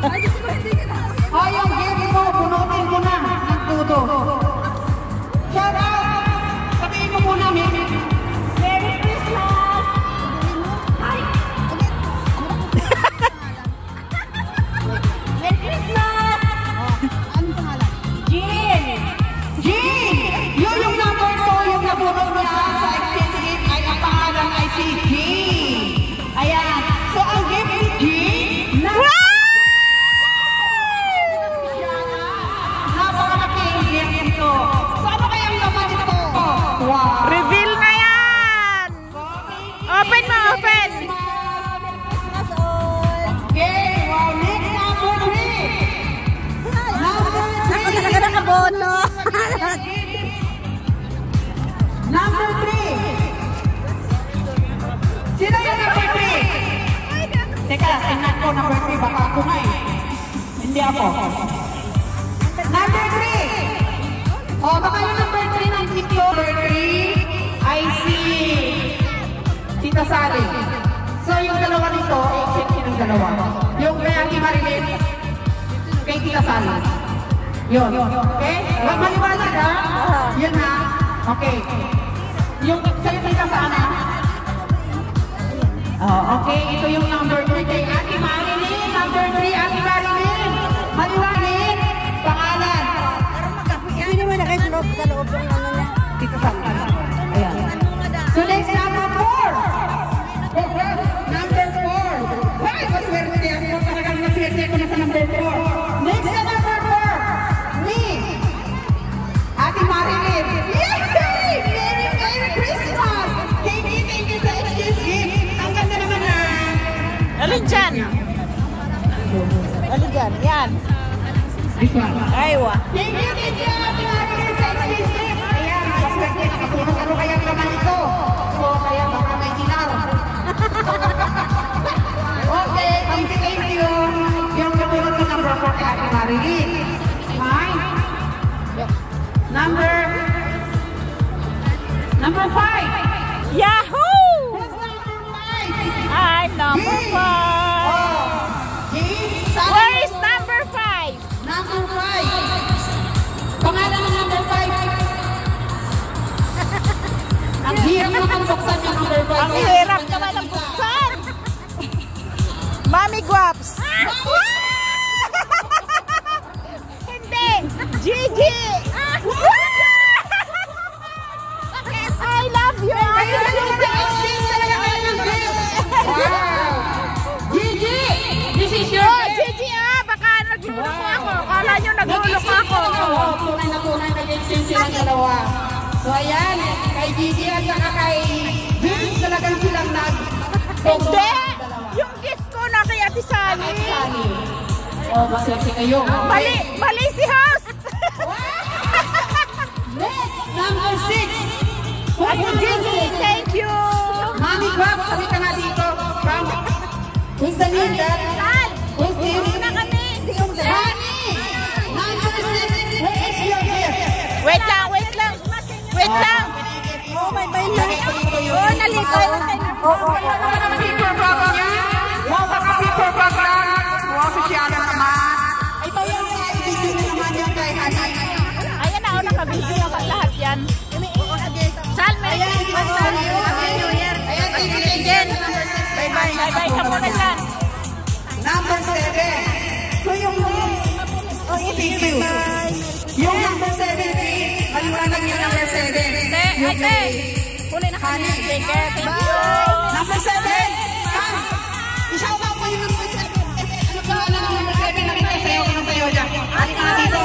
O, yung gift mo, punutin mo na ng tuto. Shout out! Sabihin mo muna, Mimi. Merry Christmas! Merry Christmas! Ano pangalan? Jean! Jean! Yun yung number 2, yung napunod niya sa exchange gift ay ang pangalan ay si Jean. Ayan. So, ang gift ni Jean, napakalaking gift ito. So, ano kayang laman ito? Wow! Reveal na yan! Open mo, open! Christmas all! Okay, wow, next number 3. Number 3. Ako talaga nakabono! Number 3. Sino yung number 3? Teka, tingnan ko number 3. Baka ako nga eh. Hindi ako. Number 3. O, baka yung number 3 ng tito. Number 3 ay si Tita Sally. So, yung dalawa nito, exchange ng dalawa. Yung kay Ate Marilyn, kay Tita Sally. Yun. Okay? Wag maliwanag ha? Yun ha? Okay. Yung sa'yo Tita Sana. Oh, okay. Ito yung number 3 kay Ate Marilyn. Number 3, Ate Marilyn. Maliwanag. Pangalan. Hindi naman na kayo sa loob ng ano niya. Tita Sana. Ayan. So next, number 4. Number 4. Ay, maswerte ako. Talagang maswerte ako na sa number 4. Next na number 4. Me. Ate Marilyn. Yay! Merry Christmas! Thank you sa exchange gift. Ang ganda naman na. Alin dyan? Alin dyan? Yan. This one. Aywa. Thank you, Ate Marilyn sa exchange gift. Ayan, maswerte. Nakatulong ano kaya naman ito. So, kaya baka may ginar. Okay, thank you. Yung katulad ko number 4 kay Ate Marilyn. Fine. Number 5. Yahoo! Who's number 5? I'm number 5. Oh, Where is number 5? Number 5. Pangalan ng number 5. Ang hirap naman buksan yung number 5. Ang hirap naman ang buksan. Mami Guaps. Hindi. Gigi. I love you. Gigi! This is your Oh, Gigi baka nagluloko ako. Kala nyo nagluloko ako. Tunay na nag-exchange silang dalawa. So ayan, kay Gigi at saka kay Vince talagang silang Hindi. Yung gift ko na kay Ate Sally. Oh, maswerte kayo. Mali si host. Next, number 6. Ate Gigi, thank you. Mami Guap, sabi ka nga dito. Who's the leader? Who's this? Hindi na kami. Hindi yung Honey! Number 6. Where is your gift? Wait lang. Wait lang. Oh, may bayan na. Oh, nalikoy na kayo. Paper bag niya. Wow, baka paper bag lang. Wow, sosyalan naman. Ay, bayan na. Ibigay na naman yan kay Honey. Ayan na, nakabidyo naman lahat yan. Salme. Happy New Year. Ayan, Jen. Bye-bye. Bye-bye ka muna dyan. Number 7. So yung thank you. Yung number 7, maliwanag yung number 7. Ate, huli na kami. Thank you. Number 7. Isang pa po yung number 7. Ano pa lang ang number 7? Nakita sa'yo. Ano sa'yo dyan? Halika na dito.